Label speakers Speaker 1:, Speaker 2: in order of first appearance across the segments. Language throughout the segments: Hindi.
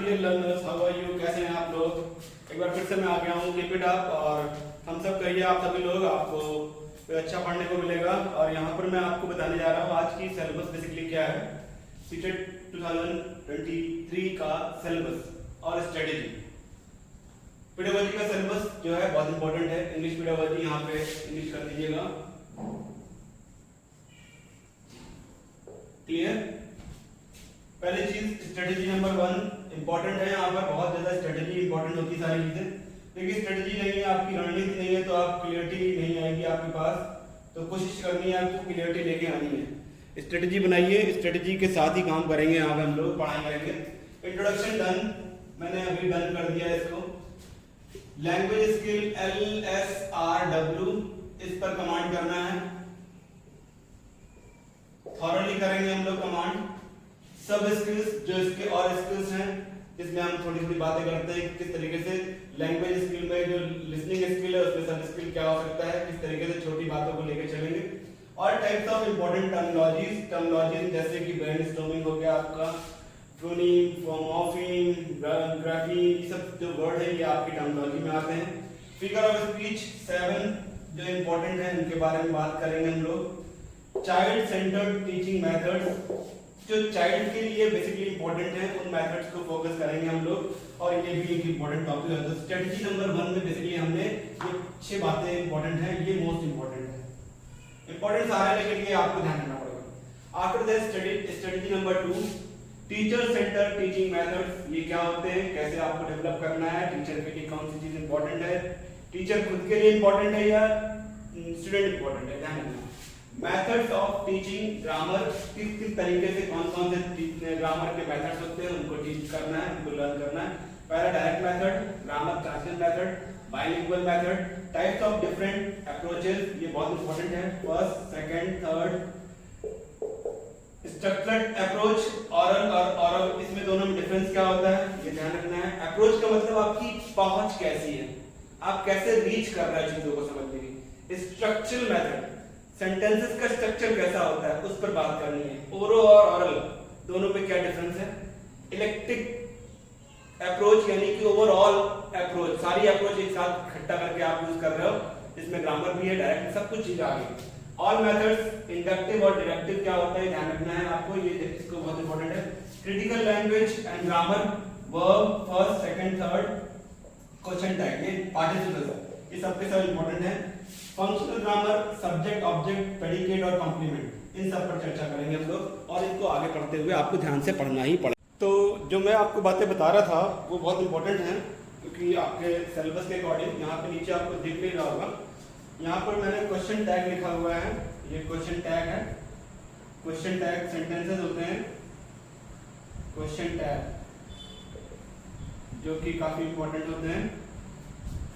Speaker 1: Dear learners, how are you? कैसे हैं आप लोग? एक बार फिर से मैं आ गया हूँ कीप इट अप। और हम सब कहिए आप सभी लोग, आपको अच्छा पढ़ने को मिलेगा। और यहाँ पर मैं आपको बताने जा रहा हूँ आज की सिलेबस बेसिकली क्या है। सीटेट 2023 का सिलेबस और स्ट्रेटेजी। पेडागोजी का सिलेबस जो है बहुत इंपॉर्टेंट है। इंग्लिश पेडागोजी यहाँ पे इंग्लिश कर दीजिएगा। क्लियर? पहली चीज स्ट्रेटेजी नंबर 1 इंपॉर्टेंट है। यहाँ पर बहुत ज्यादा स्ट्रेटेजी इंपॉर्टेंट होती है सारी चीजें। देखिए स्ट्रेटेजी नहीं है, आपकी रणनीति नहीं है तो आप क्लियरिटी नहीं आएगी आपके पास। तो कोशिश करनी है आपको क्लियरिटी लेके आनी है। स्ट्रेटेजी बनाइए, स्ट्रेटेजी के साथ ही काम करेंगे। यहाँ पे हम लोग पढ़ाई करेंगे। इंट्रोडक्शन डन, मैंने अभी डन कर दिया इसको। लैंग्वेज स्किल LSRW, इस पर कमांड करना है। थॉरली करेंगे हम लोग कमांड। सब स्किल्स जो इसके और स्किल्स हैं, जिसमें हम थोड़ी थोड़ी बातें करते हैं किस तरीके से लैंग्वेज स्किल में जो लिसनिंग स्किल है उसमें सब स्किल क्या हो सकता है, किस तरीके से छोटी बातों को लेकर चलेंगे। और टाइप्स ऑफ इंपॉर्टेंट टर्मिनोलॉजीज जैसे कि ब्रेनस्टॉर्मिंग हो गया आपका, फोनीम, मॉर्फीम, ग्राफीम, ये सब जो वर्ड है ये आपकी टर्मिनोलॉजी में आते हैं। फिगर ऑफ स्पीच 7 जो इंपॉर्टेंट है उनके बारे में बात करेंगे हम लोग। चाइल्ड सेंटर्ड टीचिंग मेथड्स, जो चाइल्ड के लिए बेसिकली इंपॉर्टेंट है, उन मेथड्स को फोकस करेंगे हम लोग। और ये भी एक इंपॉर्टेंट टॉपिक है। तो स्ट्रेटजी नंबर 1 में बेसिकली हमने ये 6 बातें इंपॉर्टेंट है, ये मोस्ट इंपॉर्टेंट है। इंपॉर्टेंट सारे लेकिन ये आपको ध्यान रखना पड़ेगा। After that strategy number 2 teacher centre teaching methods, ये क्या होते हैं, कैसे आपको डेवलप करना है, टीचर के लिए कौन सी चीज इंपॉर्टेंट है, टीचर खुद के लिए इंपॉर्टेंट है या स्टूडेंट इंपॉर्टेंट है, ध्यान रखना। मेथड्स ऑफ टीचिंग ग्रामर, किस तरीके से कौन से ग्रामर के मेथड्स होते हैं उनको टीच करना है, उनको लर्न करना है। पहला direct method, grammar translation method, bilingual method, types of different approaches, ये बहुत इंपॉर्टेंट है। First, second, third, structured approach, aural और ऑरल, इसमें दोनों में डिफरेंस क्या होता है ये ध्यान रखना है। अप्रोच का मतलब आपकी पहुंच कैसी है, आप कैसे रीच कर रहे हैं चीजों को समझने की। स्ट्रक्चरल मेथड, सेंटेंसेस का स्ट्रक्चर कैसा होता है उस पर बात करनी है। ओरो और ऑरल दोनों पे क्या डिफरेंस है। इलेक्ट्रिक अप्रोच यानी कि ओवरऑल अप्रोच, सारी अप्रोच एक साथ इकट्ठा करके आप यूज कर रहे हो, जिसमें ग्रामर भी है, डायरेक्ट सब कुछ चीज आ गई। ऑल मेथड्स, इंडक्टिव और डिडक्टिव क्या होता है ध्यान रखना है आपको, ये इसको बहुत इंपॉर्टेंट है। Critical language and grammar, verb, first, second, third, question tag, ये पार्टिसिपल्स, ये सबके सब इंपॉर्टेंट है। Functional grammar, subject, object, predicate और कॉम्प्लीमेंट, इन सब पर चर्चा करेंगे हम लोग। और इनको आगे पढ़ते हुए आपको ध्यान से पढ़ना ही पड़ेगा। तो जो मैं आपको बातें बता रहा था वो बहुत इंपॉर्टेंट हैं, क्योंकि आपके सिलेबस के अकॉर्डिंग यहाँ पे नीचे आपको दिख नहीं रहा होगा, यहाँ पर मैंने क्वेश्चन टैग लिखा हुआ है। ये क्वेश्चन टैग है। क्वेश्चन टैग सेंटेंसेस होते हैं, क्वेश्चन टैग जो कि काफी इंपॉर्टेंट होते हैं।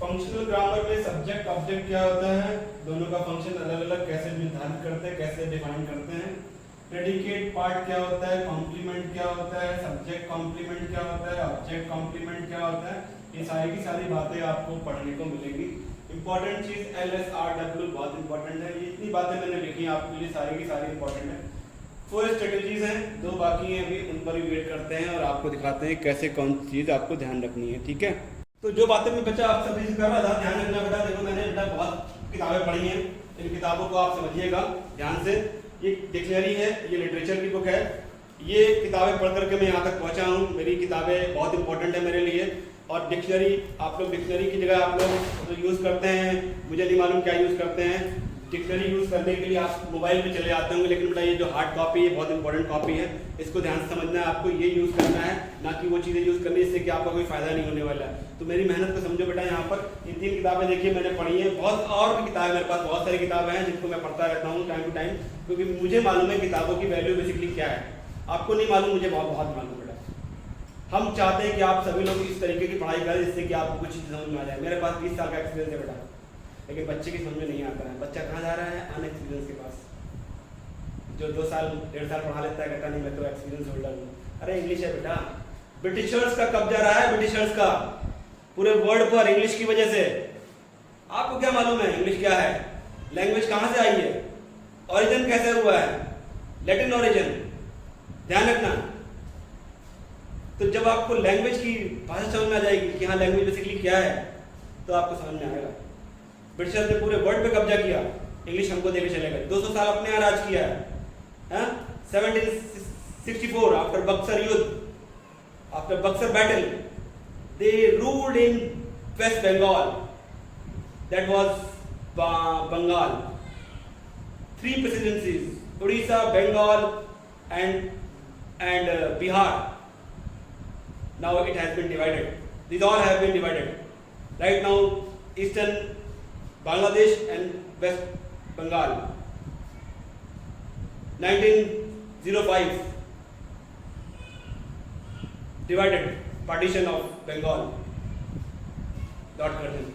Speaker 1: फंक्शनल ग्रामर में सब्जेक्ट ऑब्जेक्ट क्या होता है, दोनों का फंक्शन अलग अलग कैसे निर्धारित करते हैं, कैसे डिफाइन करते हैं। प्रेडिकेट पार्ट क्या होता है, कॉम्प्लीमेंट क्या होता है, सब्जेक्ट कॉम्प्लीमेंट क्या होता है, ऑब्जेक्ट कॉम्प्लीमेंट क्या होता है, ये सारी की सारी बातें आपको पढ़ने को मिलेंगी। इंपॉर्टेंट चीज LSRW बहुत इंपॉर्टेंट है। ये इतनी बातें मैंने लिखी हैं आपके लिए, सारी की सारी इंपॉर्टेंट है। 4 स्ट्रेटेजीज हैं, 2 बाकी हैं अभी, उन पर भी वेट करते हैं और आपको दिखाते हैं कैसे कौन सी चीज आपको ध्यान रखनी है, ठीक है। तो जो बातें मैं बच्चा आप सभी से कर रहा था, ध्यान रखना बेटा। देखो मैंने बेटा बहुत किताबें पढ़ी हैं, इन किताबों को आप समझिएगा ध्यान से। ये डिक्शनरी है, ये लिटरेचर की बुक है। ये किताबें पढ़ करके मैं यहाँ तक पहुँचा हूँ, मेरी किताबें बहुत इंपॉर्टेंट है मेरे लिए। और डिक्शनरी, आप लोग डिक्शनरी की जगह आप लोग तो यूज़ करते हैं, मुझे नहीं मालूम क्या यूज़ करते हैं। डिक्शनरी यूज़ करने के लिए आप मोबाइल पे चले जाते होंगे, लेकिन बेटा ये जो हार्ड कॉपी है बहुत इंपॉर्टेंट कॉपी है, इसको ध्यान से समझना है आपको। ये यूज़ करना है, ना कि वो चीज़ें यूज़ करनी इससे कि आपका कोई फायदा नहीं होने वाला है। तो मेरी मेहनत को समझो बेटा। यहाँ पर ये 3 किताबें देखिए मैंने पढ़ी है, बहुत और भी किताबें मेरे पास बहुत सारी किताबें हैं जिनको मैं पढ़ता रहता हूँ टाइम टू टाइम, क्योंकि मुझे मालूम है किताबों की वैल्यू बेसिकली क्या है। आपको नहीं मालूम, मुझे बहुत बहुत मालूम बेटा। हम चाहते हैं कि आप सभी लोग इस तरीके की पढ़ाई करें जिससे कि आपको कुछ चीज़ समझ में आ जाए। मेरे पास 20 साल का एक्सपीरियंस है बेटा, लेकिन बच्चे की समझ में नहीं आता है। बच्चा कहाँ जा रहा है, अनएक्सपीरियंस के पास, जो 2 साल 1.5 साल पढ़ा लेता है, कहता नहीं मैं तो एक्सपीरियंस होल्डर हूँ। अरे इंग्लिश है बेटा, ब्रिटिशर्स का कब्जा रहा है, ब्रिटिशर्स का पूरे वर्ल्ड पर इंग्लिश की वजह से। आपको क्या मालूम है इंग्लिश क्या है, लैंग्वेज कहाँ से आई है, ओरिजिन कैसे हुआ है, लैटिन ओरिजिन, ध्यान रखना।
Speaker 2: तो जब आपको लैंग्वेज की भाषा समझ में आ जाएगी कि हाँ लैंग्वेज बेसिकली क्या है, तो आपको समझ में आएगा। ब्रिटिशर्स ने पूरे वर्ल्ड पे कब्जा किया, इंग्लिश हमको देके चले गए। 200 साल अपने यहाँ राज किया है। 1764 आफ्टर बक्सर युद्ध, after Buxar battle, they ruled in West Bengal, that was Bengal. 3 presidencies, Odisha, Bengal and Bihar. Now it has been divided. These all have been divided. Right now, Eastern Bangladesh and West Bengal. 1905, divided, partition of Bengal. Dot कर दें।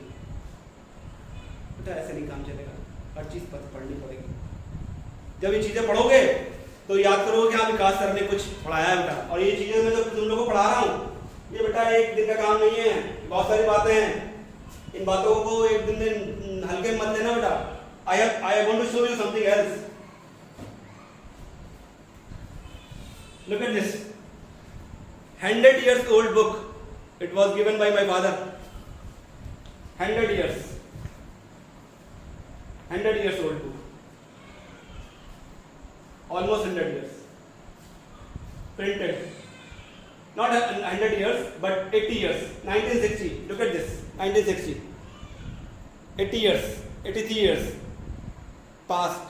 Speaker 2: बेटा ऐसे नहीं काम चलेगा, हर चीज पढ़नी पड़ेगी। जब ये चीजें पढ़ोगे तो याद करोगे कि हाँ विकास सर ने कुछ पढ़ाया है बेटा, और ये चीजें मैं तो तुम लोगों को पढ़ा रहा हूँ, ये बेटा एक दिन का काम नहीं है, बहुत सारी बातें हैं, इन बातों को एक दिन हल्के में मत लेना बेटा। I want to show you something else. Look at this, 100 years old book. It was given by my father. 100 years old book. Almost 100 years. Printed. Not 100 years, but 80 years. 1960. Look at this. 1960. 80 years. 83 years past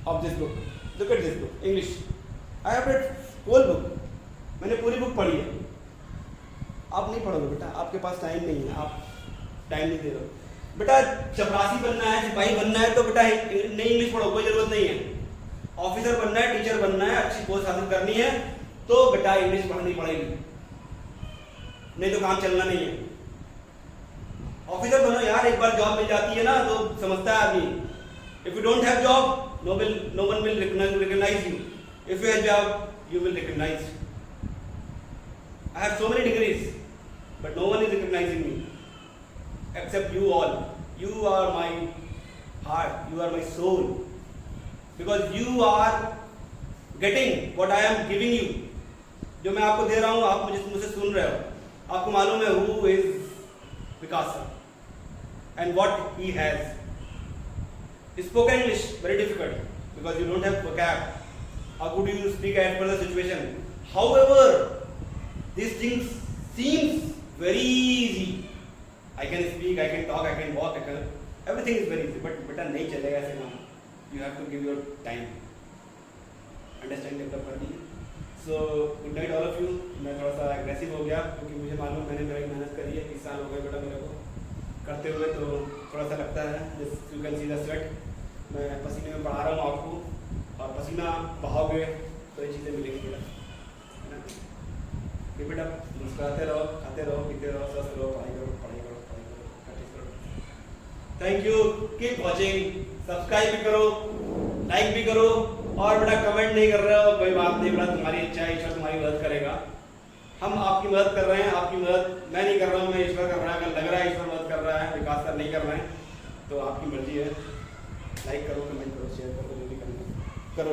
Speaker 2: of this book. Look at this book. English. I have read whole book. मैंने पूरी बुक पढ़ी है। आप नहीं पढ़ोगे बेटा, आपके पास टाइम नहीं है, आप टाइम नहीं दे रहे हो। बेटा चपरासी बनना है, सिपाही बनना है तो बेटा नहीं इंग्लिश पढ़ो, कोई जरूरत नहीं है। ऑफिसर बनना है, टीचर बनना है, अच्छी पोस्ट हासिल करनी है तो बेटा इंग्लिश पढ़नी पड़ेगी, नहीं तो काम चलना नहीं है। ऑफिसर बनो यार, एक बार जॉब मिल जाती है ना तो समझता है आदमी। If you don't have job, no one will recognize you. If you have job, you will recognize. I have so many degrees, but no one is recognizing me except you all. You are my heart, you are my soul, because you are getting what I am giving you. जो मैं आपको दे रहा हूँ, आप मुझसे सुन रहे हो। आपको मालूम है who is Vikas sir and what he has. Spoken English very difficult because you don't have vocab. How could you speak as per the situation? However, these things seems very easy. I can speak, I can talk, I can walk, everything is very easy. But बेटा नहीं चलेगा ऐसे काम. You have to give your time. Understand, develop करनी है. So good night all of you. मैं थोड़ा सा aggressive हो गया क्योंकि मुझे मालूम मैंने मेरी मेहनत करी है, 30 साल हो गए बेटा मेरे को करते हुए, तो थोड़ा सा लगता है. Just you can see the sweat. मैं पसीने में बढ़ा रहा हूँ आपको, और पसीना बहाओगे तो ये चीज़ें मिलेंगी बेटा, है ना? कि बेटा मुस्कुराते रहो, खाते रहो, पीते रहो, स्वस्थ रहो, पढ़ाई करो, पढ़ाई करो, पढ़ाई करो, प्रैक्टिस करो। Thank you, keep watching, subscribe भी करो, लाइक भी करो, और बेटा कमेंट नहीं कर रहे हो कोई बात नहीं बेटा, तुम्हारी इच्छा है, ईश्वर तुम्हारी मदद करेगा। हम आपकी मदद कर रहे हैं, आपकी मदद मैं नहीं कर रहा हूँ, मैं ईश्वर कर रहा है। अगर लग रहा है ईश्वर मदद कर रहा है, विकास सर नहीं कर रहे हैं, तो आपकी मर्जी है। लाइक करो, कमेंट करो, शेयर करो, जो भी करना करो।